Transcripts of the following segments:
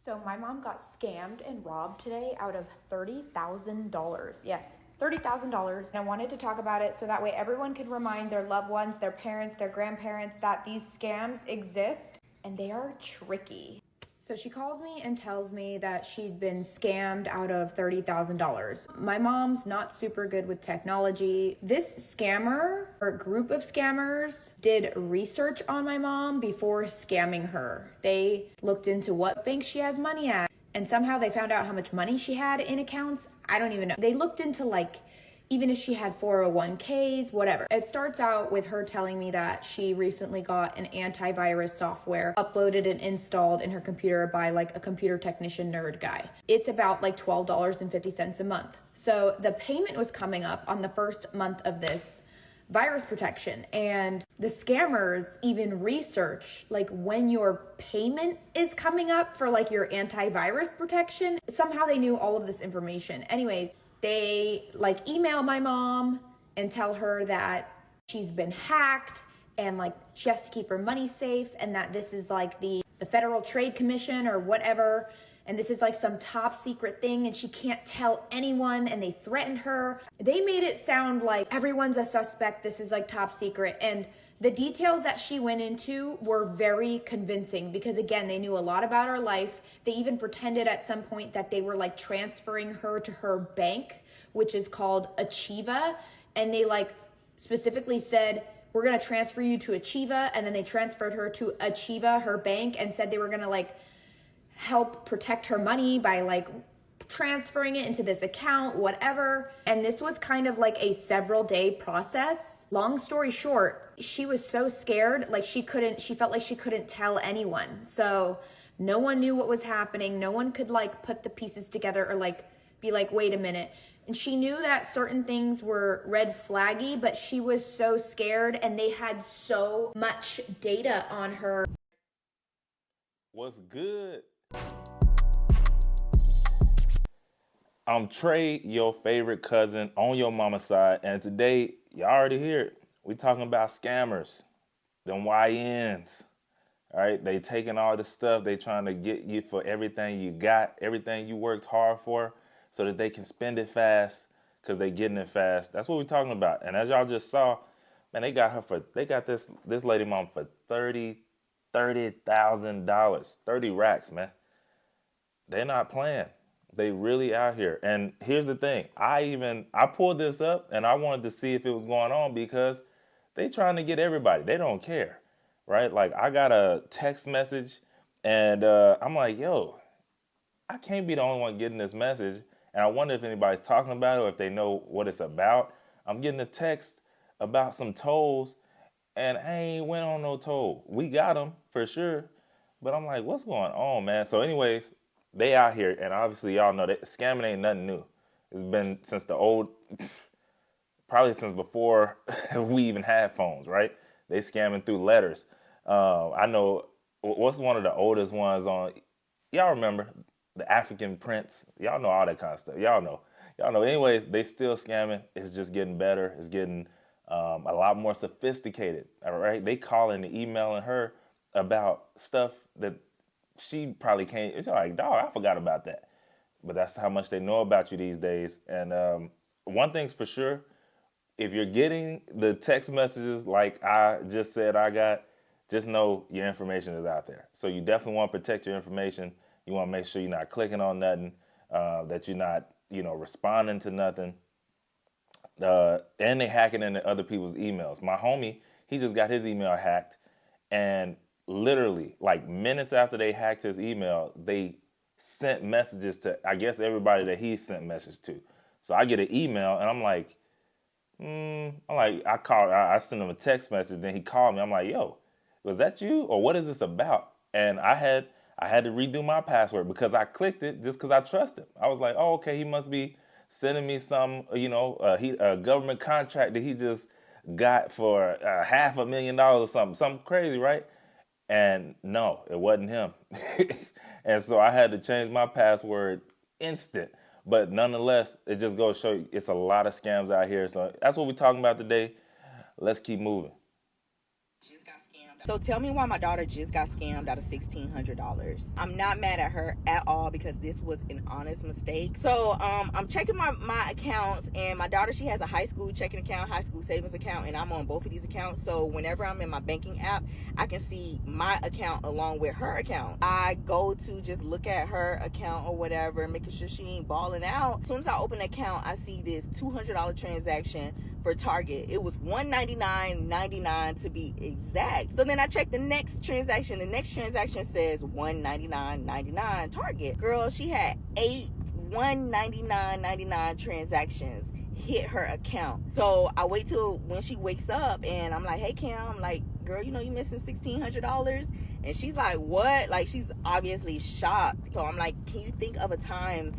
So my mom got scammed and robbed today out of $30,000. Yes, $30,000. And I wanted to talk about it so that way everyone could remind their loved ones, their parents, their grandparents that these scams exist and they are tricky. So she calls me and tells me that she'd been scammed out of $30,000. My mom's not super good with technology. This scammer or group of scammers did research on my mom before scamming her. They looked into what bank she has money at, and somehow they found out how much money she had in accounts. I don't even know. They looked into even if she had 401ks, whatever. It starts out with her telling me that she recently got an antivirus software uploaded and installed in her computer by a computer technician nerd guy. It's about $12.50 a month. So the payment was coming up on the first month of this virus protection, and the scammers even research when your payment is coming up for your antivirus protection. Somehow they knew all of this information. Anyways, they email my mom and tell her that she's been hacked and she has to keep her money safe, and that this is the Federal Trade Commission or whatever, and this is some top secret thing and she can't tell anyone, and they threatened her. They made it sound like everyone's a suspect, this is top secret, and the details that she went into were very convincing because, again, they knew a lot about her life. They even pretended at some point that they were transferring her to her bank, which is called Achieva. And they specifically said, we're going to transfer you to Achieva. And then they transferred her to Achieva, her bank, and said they were going to help protect her money by transferring it into this account, whatever. And this was kind of a several day process. Long story short, she was so scared, she felt like she couldn't tell anyone. So no one knew what was happening. No one could put the pieces together or be wait a minute. And she knew that certain things were red flaggy, but she was so scared and they had so much data on her. What's good? I'm Trey, your favorite cousin on your mama's side, and today, y'all already hear it, we talking about scammers, them YNs, all right? They taking all the stuff, they trying to get you for everything you got, everything you worked hard for, so that they can spend it fast, because they getting it fast. That's what we talking about. And as y'all just saw, man, they got this lady mom for $30,000, 30 racks, man. They're not playing. They really out here. And here's the thing. I pulled this up and I wanted to see if it was going on because they trying to get everybody. They don't care, right? I got a text message and I'm like, yo, I can't be the only one getting this message. And I wonder if anybody's talking about it or if they know what it's about. I'm getting a text about some tolls and I ain't went on no toll. We got them for sure. But I'm like, what's going on, man? So anyways, they out here, and obviously y'all know that scamming ain't nothing new. It's been since the old, probably since before we even had phones, right? They scamming through letters. I know, what's one of the oldest ones on, y'all remember, the African Prince? Y'all know all that kind of stuff. Y'all know. Y'all know. Anyways, they still scamming. It's just getting better. It's getting a lot more sophisticated, all right? They calling and emailing her about stuff that she probably can't. It's like, dog, I forgot about that. But that's how much they know about you these days. And one thing's for sure, if you're getting the text messages like I just said I got, just know your information is out there. So you definitely want to protect your information. You want to make sure you're not clicking on nothing, that you're not, responding to nothing. And they hacking into other people's emails. My homie, he just got his email hacked, and literally minutes after they hacked his email, they sent messages to, I guess, everybody that he sent message to. So I get an email and I called, I sent him a text message, then he called me. I'm like, yo, was that you? Or what is this about? And I had to redo my password because I clicked it just because I trust him. I was like, oh, okay, he must be sending me some, a government contract that he just got for $500,000 or something crazy, right? And no, it wasn't him. And so I had to change my password instant. But nonetheless, it just goes to show you it's a lot of scams out here. So that's what we're talking about today. Let's keep moving. She just got scammed So tell me why my daughter just got scammed out of $1,600. I'm not mad at her at all because this was an honest mistake. So I'm checking my accounts, and my daughter, she has a high school checking account, high school savings account, and I'm on both of these accounts. So whenever I'm in my banking app, I can see my account along with her account. I go to just look at her account or whatever, making sure she ain't balling out. As soon as I open the account, I see this $200 transaction for Target. It was $199.99 to be exact. So then I checked the next transaction. The next transaction says $199.99 Target. Girl, she had 8 $199.99 transactions hit her account. So I wait till when she wakes up, and I'm like, hey Cam, I'm like, girl, you know you missing $1,600? And she's like, what? Like, she's obviously shocked. So I'm like, can you think of a time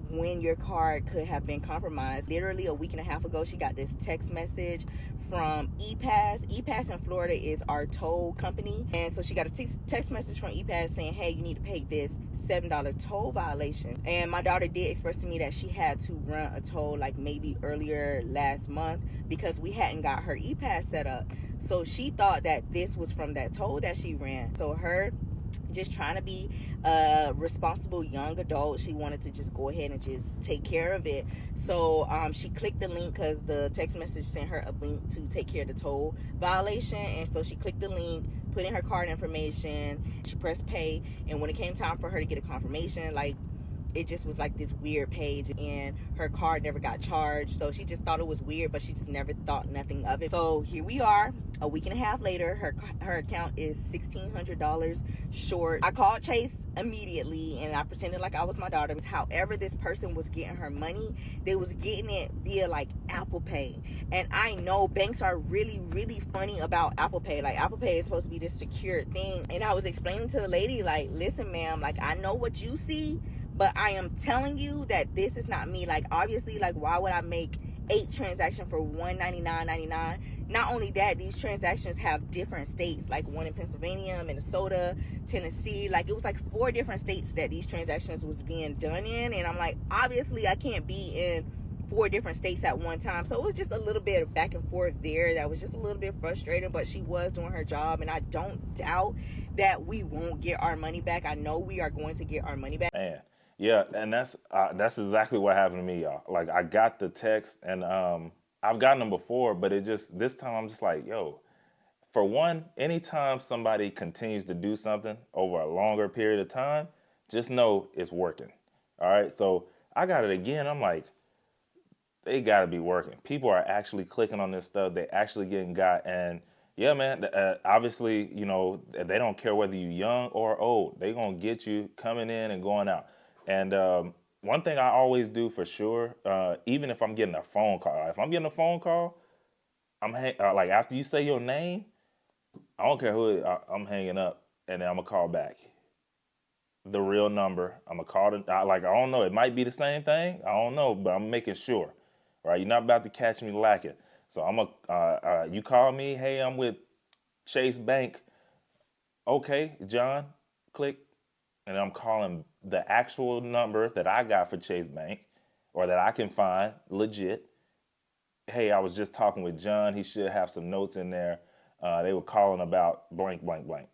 when your card could have been compromised? Literally a week and a half ago, she got this text message from ePass. ePass in Florida is our toll company, and so she got a text message from ePass saying, hey, you need to pay this $7 toll violation. And my daughter did express to me that she had to run a toll like maybe earlier last month because we hadn't got her ePass set up. So she thought that this was from that toll that she ran. So her just trying to be a responsible young adult, she wanted to just go ahead and just take care of it. So she clicked the link because the text message sent her a link to take care of the toll violation. And so she clicked the link, put in her card information, she pressed pay, and when it came time for her to get a confirmation, like, it just was like this weird page, and her card never got charged. So she just thought it was weird, but she just never thought nothing of it. So here we are, a week and a half later. Her account is $1,600 short. I called Chase immediately, and I pretended like I was my daughter. However this person was getting her money, they was getting it via like Apple Pay. And I know banks are really, really funny about Apple Pay. Like, Apple Pay is supposed to be this secure thing. And I was explaining to the lady, like, listen, ma'am, like, I know what you see, but I am telling you that this is not me. Like, obviously, like, why would I make 8 transactions for $199.99? Not only that, these transactions have different states, like one in Pennsylvania, Minnesota, Tennessee. Like, it was like 4 different states that these transactions was being done in. And I'm like, obviously I can't be in 4 different states at one time. So it was just a little bit of back and forth there that was just a little bit frustrating, but she was doing her job, and I don't doubt that we won't get our money back. I know we are going to get our money back. Man, yeah, and that's exactly what happened to me, y'all. Like, I got the text, and I've gotten them before, but it just, this time I'm just like, yo, for one, anytime somebody continues to do something over a longer period of time, just know it's working. All right, so I got it again. I'm like, they got to be working. People are actually clicking on this stuff. They actually getting got. And yeah, man, obviously, you know, they don't care whether you're young or old. They going to get you coming in and going out. And one thing I always do for sure, even if I'm getting a phone call, if I'm getting a phone call, like, after you say your name, I don't care who I'm hanging up, and then I'm going to call back the real number. I'm going to call it. Like, I don't know. It might be the same thing. I don't know, but I'm making sure. Right, you're not about to catch me lacking. So you call me, hey, I'm with Chase Bank. Okay, John, click. And I'm calling the actual number that I got for Chase Bank, or that I can find legit. Hey, I was just talking with John. He should have some notes in there. They were calling about blank, blank, blank.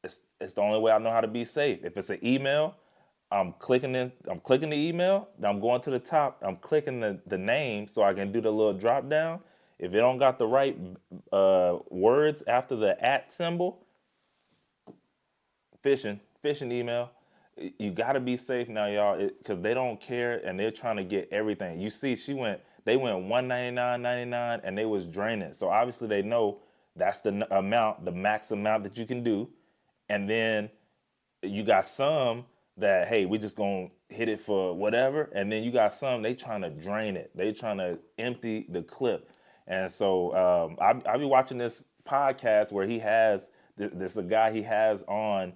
It's the only way I know how to be safe. If it's an email, I'm clicking the email, then I'm going to the top, I'm clicking the name so I can do the little drop down. If it don't got the right words after the @ symbol, phishing email. You got to be safe now, y'all, because they don't care, and they're trying to get everything. You see, they went $199.99, and they was draining. So obviously they know that's the max amount that you can do. And then you got some that, hey, we just gonna hit it for whatever, and then you got some, they trying to drain it. They trying to empty the clip. And so I be watching this podcast where he has this a guy he has on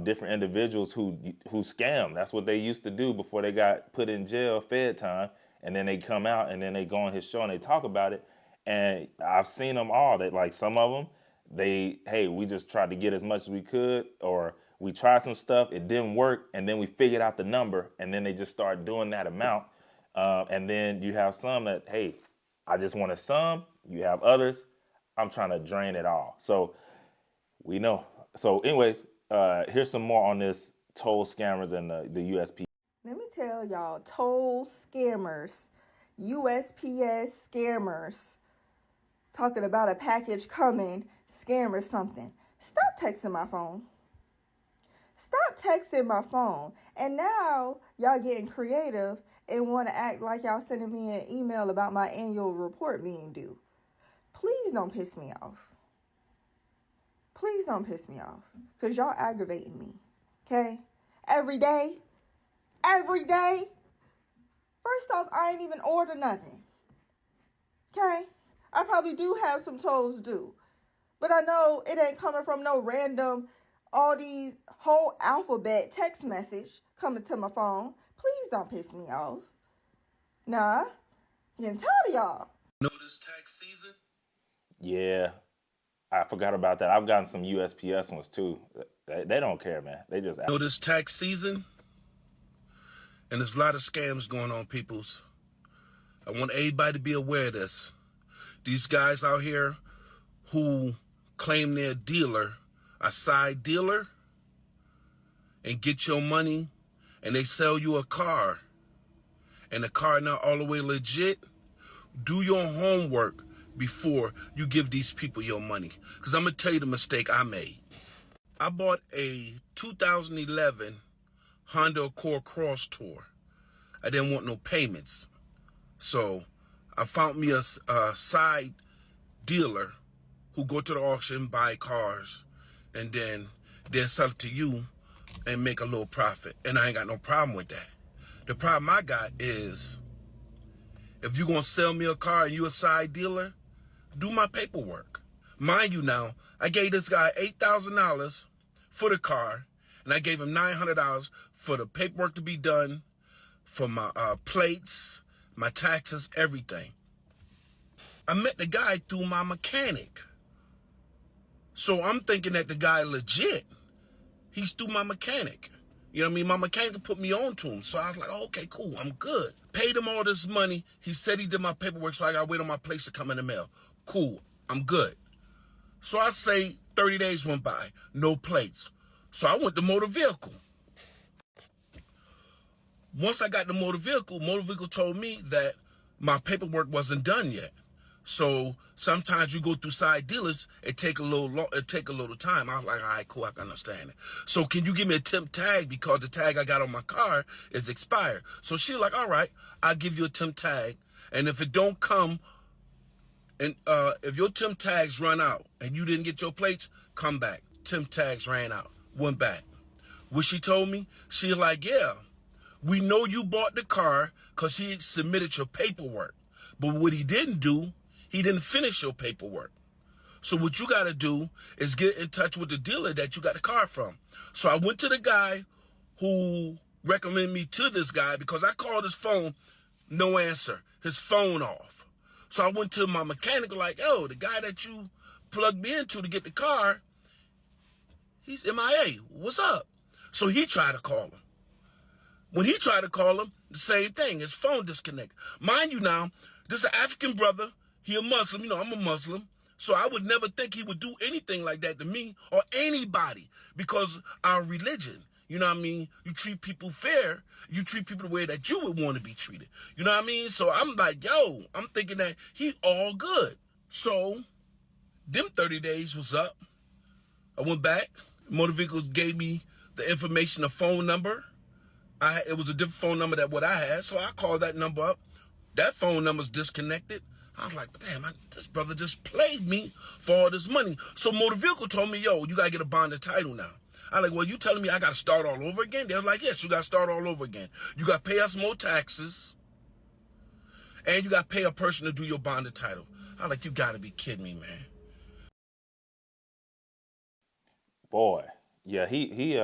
different individuals who scam. That's what they used to do before they got put in jail, fed time, and then they come out and then they go on his show and they talk about it. And I've seen them all. That, like, some of them, we just tried to get as much as we could, or we tried some stuff, it didn't work, and then we figured out the number, and then they just start doing that amount. And then you have some that, hey, I just want a sum. You have others, I'm trying to drain it all. So we know. So anyways, here's some more on this toll scammers and the USP. Let me tell y'all, toll scammers, USPS scammers, talking about a package coming, scam or something. Stop texting my phone. Stop texting my phone. And now y'all getting creative and want to act like y'all sending me an email about my annual report being due. Please don't piss me off. Please don't piss me off. Because y'all aggravating me. Okay? Every day. Every day. First off, I ain't even order nothing. Okay? I probably do have some tolls due. But I know it ain't coming from no random, all these whole alphabet text message coming to my phone. Please don't piss me off. Nah. I'm getting tired of y'all. Know this tax season? Yeah, I forgot about that. I've gotten some USPS ones too. They don't care, man. They just Know this tax season? And there's a lot of scams going on, peoples. I want everybody to be aware of this. These guys out here who claim they're a dealer, a side dealer, and get your money, and they sell you a car, and the car not all the way legit, do your homework before you give these people your money. Because I'm going to tell you the mistake I made. I bought a 2011 Honda Accord Cross Tour. I didn't want no payments. So I found me a side dealer who go to the auction, buy cars, and then they'll sell it to you and make a little profit. And I ain't got no problem with that. The problem I got is if you're going to sell me a car and you a side dealer, do my paperwork. Mind you now, I gave this guy $8,000 for the car, and I gave him $900 for the paperwork to be done, for my plates, my taxes, everything. I met the guy through my mechanic. So I'm thinking that the guy legit. He's through my mechanic. You know what I mean? My mechanic put me on to him. So I was like, oh, okay, cool, I'm good. Paid him all this money. He said he did my paperwork, so I got to wait on my plates to come in the mail. Cool, I'm good. So I say 30 days went by, no plates. So I went to motor vehicle. Once I got the motor vehicle told me that my paperwork wasn't done yet. So sometimes you go through side dealers, it take a little time. I was like, all right, cool, I can understand it. So can you give me a temp tag because the tag I got on my car is expired? So she was like, all right, I'll give you a temp tag. And if it don't come, and if your temp tags run out and you didn't get your plates, come back. Temp tags ran out, went back. What she told me, she was like, yeah, we know you bought the car because he submitted your paperwork. But what he didn't do, he didn't finish your paperwork. So what you got to do is get in touch with the dealer that you got the car from. So I went to the guy who recommended me to this guy because I called his phone, no answer, his phone off. So I went to my mechanic like, yo, the guy that you plugged me into to get the car, he's MIA. What's up? So he tried to call him. When he tried to call him, the same thing. His phone disconnected. Mind you now, this is an African brother. He a Muslim. You know, I'm a Muslim. So I would never think he would do anything like that to me or anybody because our religion. You know what I mean? You treat people fair. You treat people the way that you would want to be treated. You know what I mean? So I'm like, yo, I'm thinking that he all good. So them 30 days was up. I went back. Motor vehicles gave me the information, the phone number. It was a different phone number than what I had, so I called that number up. That phone number's disconnected. I was like, damn, this brother just played me for all this money. So motor vehicle told me, yo, you got to get a bonded title now. I like, well, you telling me I got to start all over again? They was like, yes, you got to start all over again. You got to pay us more taxes, and you got to pay a person to do your bonded title. I like, you got to be kidding me, man. Boy, yeah, he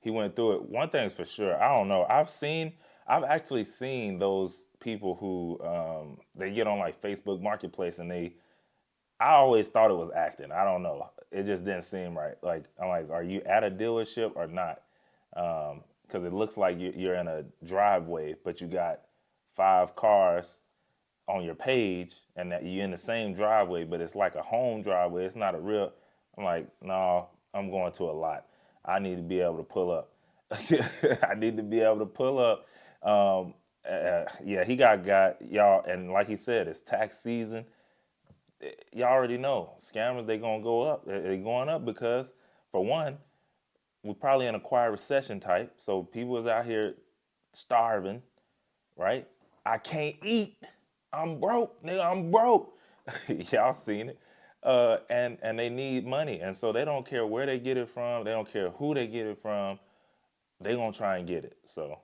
went through it. One thing's for sure, I don't know. I've actually seen those people who they get on like Facebook Marketplace and I always thought it was acting. I don't know. It just didn't seem right. Like I'm like, are you at a dealership or not? Because it looks like you're in a driveway, but you got 5 cars on your page and that you're in the same driveway, but it's like a home driveway. It's not a real. I'm like, no, I'm going to a lot. I need to be able to pull up. I need to be able to pull up. Yeah, he got y'all, and like he said, it's tax season. Y'all already know scammers. They gonna go up. They're going up because, for one, we're probably in a quiet recession type. So people is out here starving, right? I can't eat. I'm broke, nigga. I'm broke. Y'all seen it. And they need money, and so they don't care where they get it from. They don't care who they get it from. They gonna try and get it. So.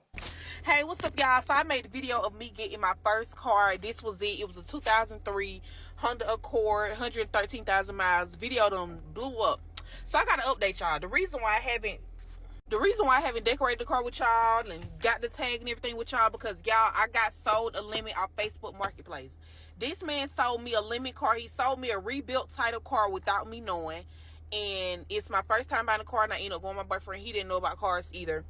Hey, what's up, y'all? So I made a video of me getting my first car. This was it. It was a 2003 Honda Accord, 113,000 miles. Video done blew up. So I gotta update y'all. The reason why I haven't decorated the car with y'all and got the tag and everything with y'all, because y'all, I got sold a limit off Facebook Marketplace. This man sold me a limit car. He sold me a rebuilt title car without me knowing. And it's my first time buying a car, and I ended up going with my boyfriend. He didn't know about cars either.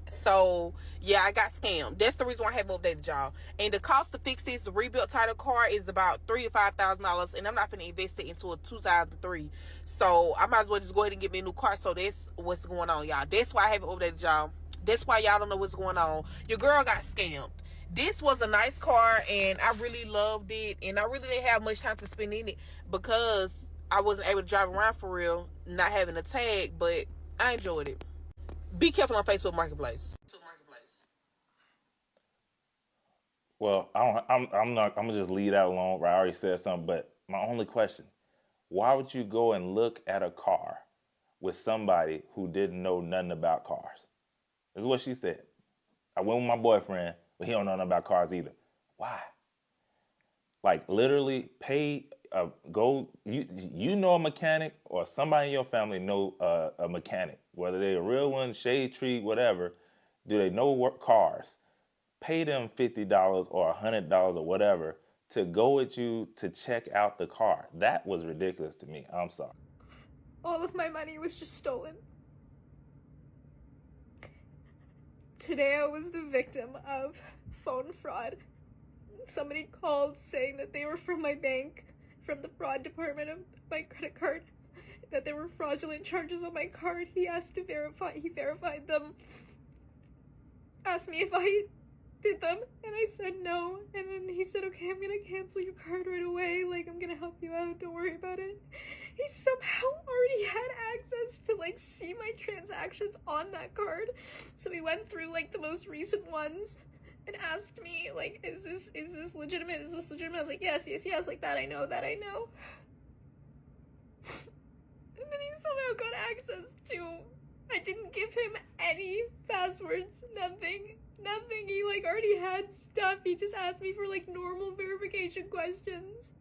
So yeah, I got scammed. That's the reason why I haven't updated y'all. And the cost to fix this rebuilt title car is about $3,000 to $5,000, and I'm not gonna invest it into a 2003. So I might as well just go ahead and get me a new car. So that's what's going on, y'all. That's why I haven't updated y'all. That's why y'all don't know what's going on. Your girl got scammed. This was a nice car, and I really loved it, and I really didn't have much time to spend in it because I wasn't able to drive around for real, not having a tag, but I enjoyed it. Be careful on Facebook Marketplace. Well, I'm not. I'm gonna just leave that alone. Right? I already said something. But my only question: why would you go and look at a car with somebody who didn't know nothing about cars? This is what she said. I went with my boyfriend, but he don't know nothing about cars either. Why? Like literally, pay. Go. You know a mechanic, or somebody in your family know a mechanic, whether they're a real one, shade tree, whatever. Do they know what cars? Pay them $50 or $100 or whatever to go with you to check out the car. That was ridiculous to me. I'm sorry. All of my money was just stolen. Today I was the victim of phone fraud. Somebody called saying that they were from my bank, from the fraud department of my credit card, that there were fraudulent charges on my card. He verified them, asked me if I did them, and I said no, and then he said, okay, I'm gonna cancel your card right away, like, I'm gonna help you out, don't worry about it. He somehow already had access to, like, see my transactions on that card, so he went through, like, the most recent ones, and asked me, like, is this legitimate, I was like, yes, like, that I know. And then he somehow got access to, I didn't give him any passwords, nothing. He, like, already had stuff. He just asked me for, like, normal verification questions.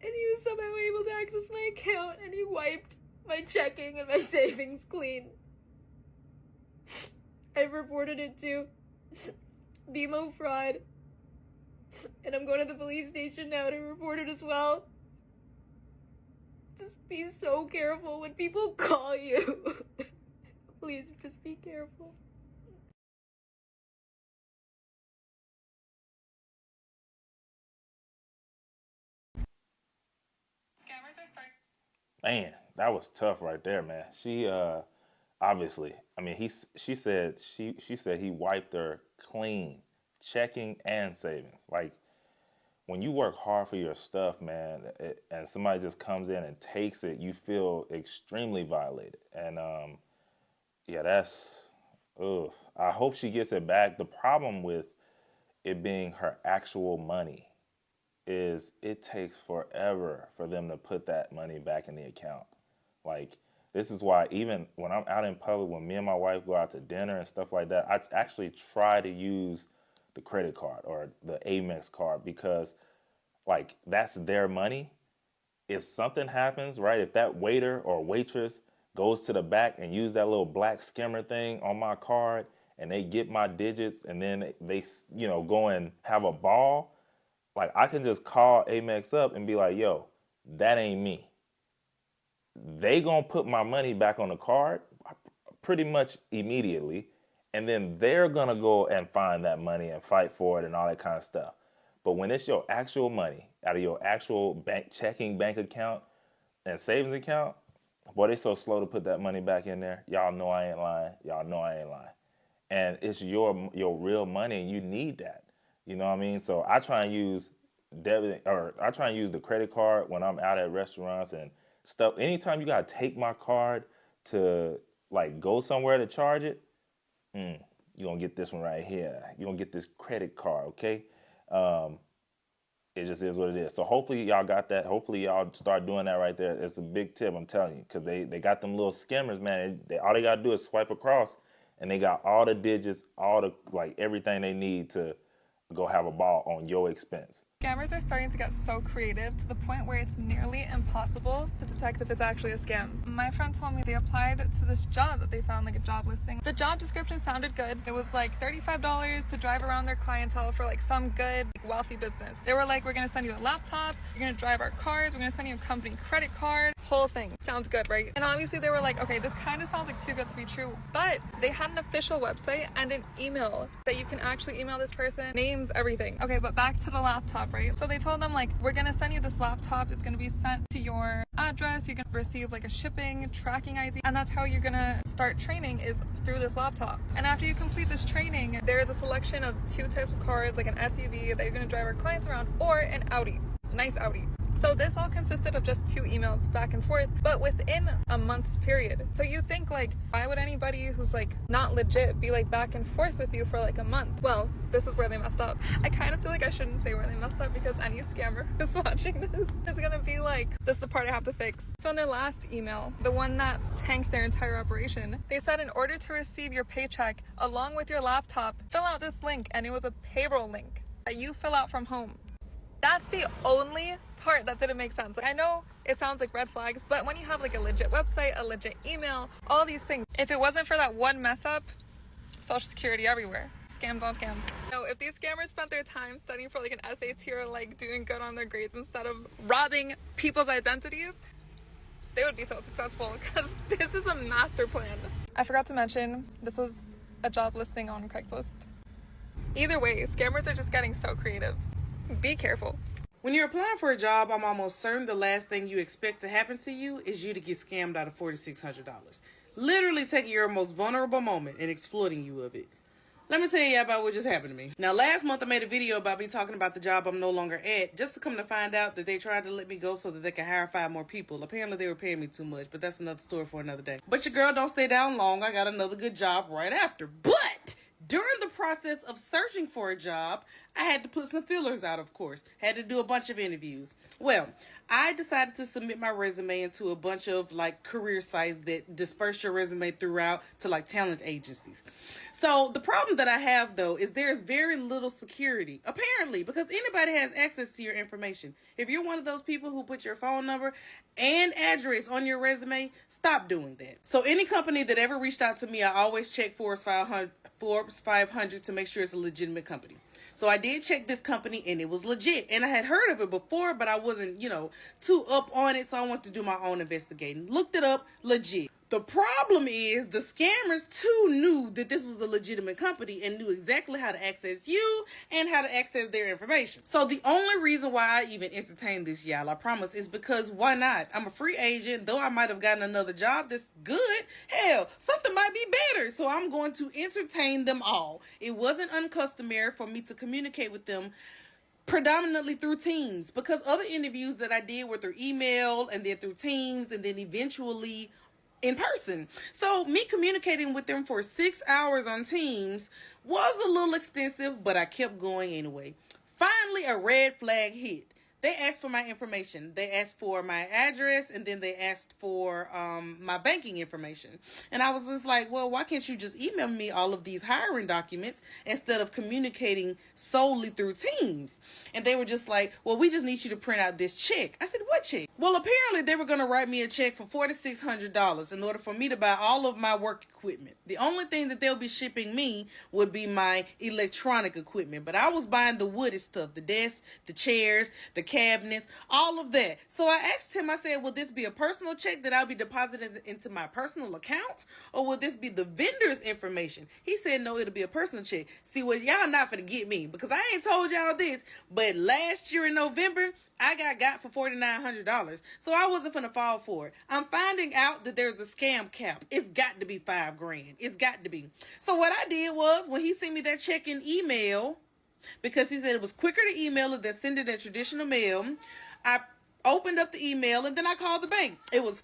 And he was somehow able to access my account, and he wiped my checking and my savings clean. I reported it to BMO fraud. And I'm going to the police station now to report it as well. Just be so careful when people call you. Please, just be careful. Man, that was tough right there, man. She obviously, I mean, she said he wiped her clean, checking and savings. Like, when you work hard for your stuff, man, and somebody just comes in and takes it, you feel extremely violated. And yeah, that's, ugh. I hope she gets it back. The problem with it being her actual money is it takes forever for them to put that money back in the account. Like, this is why even when I'm out in public, when me and my wife go out to dinner and stuff like that, I actually try to use the credit card or the Amex card, because, like, that's their money. If something happens, right, if that waiter or waitress goes to the back and use that little black skimmer thing on my card and they get my digits and then they go and have a ball, like, I can just call Amex up and be like, yo, that ain't me. They gonna put my money back on the card pretty much immediately, and then they're gonna go and find that money and fight for it and all that kind of stuff. But when it's your actual money out of your actual checking bank account and savings account, boy, they so slow to put that money back in there. Y'all know I ain't lying. Y'all know I ain't lying. And it's your real money, and you need that. You know what I mean? So I try and use I try and use the credit card when I'm out at restaurants and stuff. Anytime you gotta take my card to like go somewhere to charge it, you're gonna get this one right here. You're gonna get this credit card, okay? It just is what it is. So hopefully y'all got that. Hopefully y'all start doing that right there. It's a big tip, I'm telling you, because they got them little skimmers, man. All they gotta do is swipe across, and they got all the digits, all the everything they need to go have a ball on your expense. Scammers are starting to get so creative to the point where it's nearly impossible to detect if it's actually a scam. My friend told me they applied to this job that they found, like a job listing. The job description sounded good. It was like $35 to drive around their clientele for like some good wealthy business. They were like, we're gonna send you a laptop, you're gonna drive our cars, we're gonna send you a company credit card. Whole thing. Sounds good, right? And obviously they were like, okay, this kind of sounds like too good to be true. But they had an official website and an email that you can actually email this person, names, everything. Okay, but back to the laptop, right? So they told them like, we're gonna send you this laptop. It's gonna be sent to your address. You're gonna receive like a shipping tracking ID. And that's how you're gonna start training, is through this laptop. And after you complete this training, there's a selection of 2 types of cars, like an SUV that you're gonna drive our clients around, or an Audi. Nice Audi. So this all consisted of just 2 emails back and forth, but within a month's period. So you think like, why would anybody who's like not legit be like back and forth with you for like a month? Well, this is where they messed up. I kind of feel like I shouldn't say where they messed up, because any scammer who's watching this is gonna be like, this is the part I have to fix. So in their last email, the one that tanked their entire operation, they said in order to receive your paycheck along with your laptop, fill out this link, and it was a payroll link that you fill out from home. That's the only part that didn't make sense. Like, I know it sounds like red flags, but when you have like a legit website, a legit email, all these things, if it wasn't for that one mess up, Social Security everywhere. Scams on scams. So if these scammers spent their time studying for like an SAT or like doing good on their grades instead of robbing people's identities, they would be so successful, because this is a master plan. I forgot to mention, this was a job listing on Craigslist. Either way, scammers are just getting so creative. Be careful. When you're applying for a job, I'm almost certain the last thing you expect to happen to you is you to get scammed out of $4,600. Literally taking your most vulnerable moment and exploiting you of it. Let me tell you about what just happened to me. Now, last month I made a video about me talking about the job I'm no longer at, just to come to find out that they tried to let me go so that they could hire 5 more people. Apparently they were paying me too much, but that's another story for another day. But your girl don't stay down long. I got another good job right after. But during the process of searching for a job, I had to put some fillers out, of course. Had to do a bunch of interviews. Well, I decided to submit my resume into a bunch of like career sites that disperse your resume throughout to like talent agencies. So the problem that I have though is there's very little security, apparently, because anybody has access to your information. If you're one of those people who put your phone number and address on your resume, stop doing that. So any company that ever reached out to me, I always check Forbes 500 to make sure it's a legitimate company. So I did check this company and it was legit. And I had heard of it before, but I wasn't, too up on it. So I wanted to do my own investigating. Looked it up, legit. The problem is the scammers too knew that this was a legitimate company and knew exactly how to access you and how to access their information. So the only reason why I even entertained this, y'all, I promise, is because why not? I'm a free agent. Though I might have gotten another job that's good, hell, something might be better. So I'm going to entertain them all. It wasn't uncustomary for me to communicate with them predominantly through Teams, because other interviews that I did were through email and then through Teams and then eventually in person. So me communicating with them for 6 hours on Teams was a little extensive, but I kept going anyway. Finally, a red flag hit. They asked for my information. They asked for my address, and then they asked for my banking information. And I was just like, well, why can't you just email me all of these hiring documents instead of communicating solely through Teams? And they were just like, well, we just need you to print out this check. I said, what check? Well, apparently they were going to write me a check for $4,600 in order for me to buy all of my work equipment. The only thing that they'll be shipping me would be my electronic equipment. But I was buying the woody stuff, the desks, the chairs, the cabinets, all of that. So I asked him, I said, will this be a personal check that I'll be depositing into my personal account? Or will this be the vendor's information? He said, no, it'll be a personal check. See, well, y'all not finna get me because I ain't told y'all this, but last year in November, I got for $4,900, so I wasn't finna fall for it. I'm finding out that there's a scam cap. It's got to be $5,000. It's got to be. So what I did was, when he sent me that check in email, because he said it was quicker to email it than send it in traditional mail, I opened up the email and then I called the bank. It was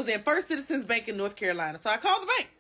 in First Citizens Bank in North Carolina. So I called the bank.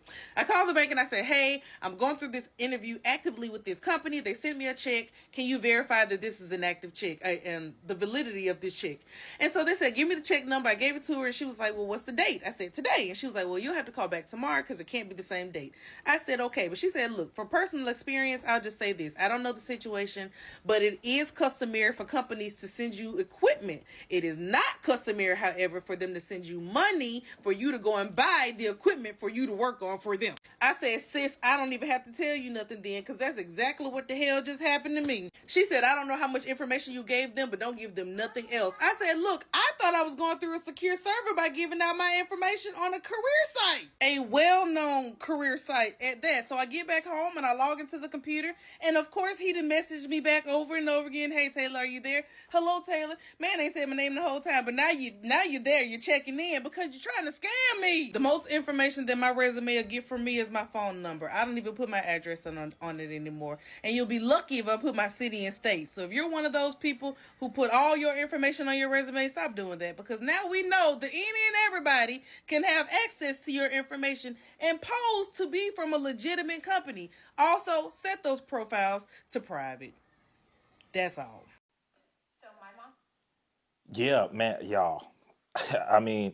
And I said, hey, I'm going through this interview actively with this company. They sent me a check. Can you verify that this is an active check and the validity of this check? And so they said, give me the check number. I gave it to her and she was like, well, what's the date? I said, today. And she was like, well, you'll have to call back tomorrow because it can't be the same date. I said, okay. But she said, look, from personal experience, I'll just say this. I don't know the situation, but it is customary for companies to send you equipment. It is not customary, however, for them to send you money for you to go and buy the equipment for you to work on for them. I said, sis, I don't even have to tell you nothing then, because that's exactly what the hell just happened to me. She said, I don't know how much information you gave them, but don't give them nothing else. I said, look, I thought I was going through a secure server by giving out my information on a career site, a well-known career site at that. So I get back home and I log into the computer, and of course he done messaged me back over and over again. Hey, Taylor, are you there? Hello, Taylor. Man, they said my name the whole time, but now you're there. You're checking in because you're trying to scam me. The most information that my resume will get from me is my phone number. I don't even put my address on it anymore. And you'll be lucky if I put my city and state. So if you're one of those people who put all your information on your resume, stop doing that, because now we know that any and everybody can have access to your information and pose to be from a legitimate company. Also, set those profiles to private. That's all. So my mom. Yeah, man, y'all. I mean,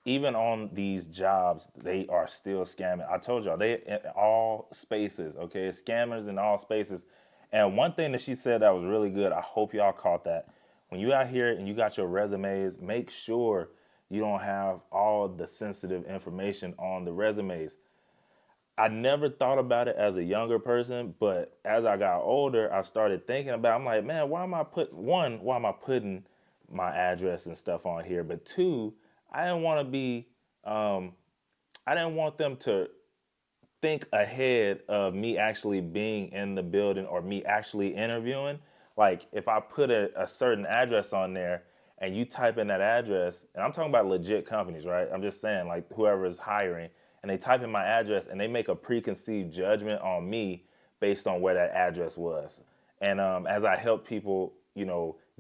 even on these jobs, they are still scamming. I told y'all, they in all spaces, okay? Scammers in all spaces. And one thing that she said that was really good, I hope y'all caught that. When you out here and you got your resumes, make sure you don't have all the sensitive information on the resumes. I never thought about it as a younger person, but as I got older, I started thinking about, I'm like, man, why am I putting my address and stuff on here? But two, I didn't want them to think ahead of me actually being in the building or me actually interviewing. Like if I put a certain address on there and you type in that address, and I'm talking about legit companies, right? I'm just saying, like, whoever is hiring, and they type in my address and they make a preconceived judgment on me based on where that address was. And as I help people,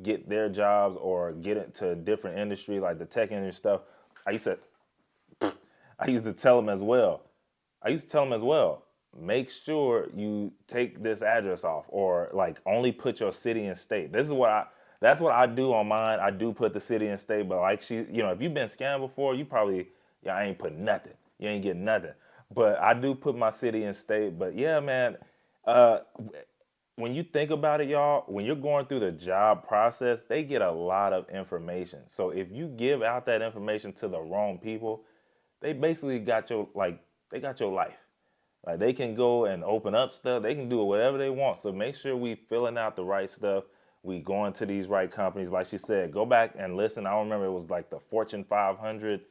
get their jobs or get into a different industry, like the tech industry stuff, I used to tell them as well. Make sure you take this address off, or like only put your city and state. That's what I do on mine. I do put the city and state, but like if you've been scammed before, you probably, I ain't put nothing. You ain't getting nothing. But I do put my city and state. But yeah, man, when you think about it, y'all, when you're going through the job process, they get a lot of information. So if you give out that information to the wrong people, they basically got your life. Like they can go and open up stuff. They can do whatever they want. So make sure we filling out the right stuff. We going to these right companies. Like she said, go back and listen. I don't remember, it was like the Fortune 500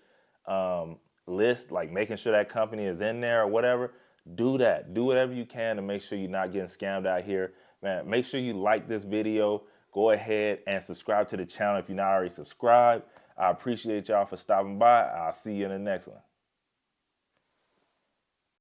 list, like making sure that company is in there or whatever. Do that. Do whatever you can to make sure you're not getting scammed out here. Man, make sure you like this video. Go ahead and subscribe to the channel if you're not already subscribed. I appreciate y'all for stopping by. I'll see you in the next one.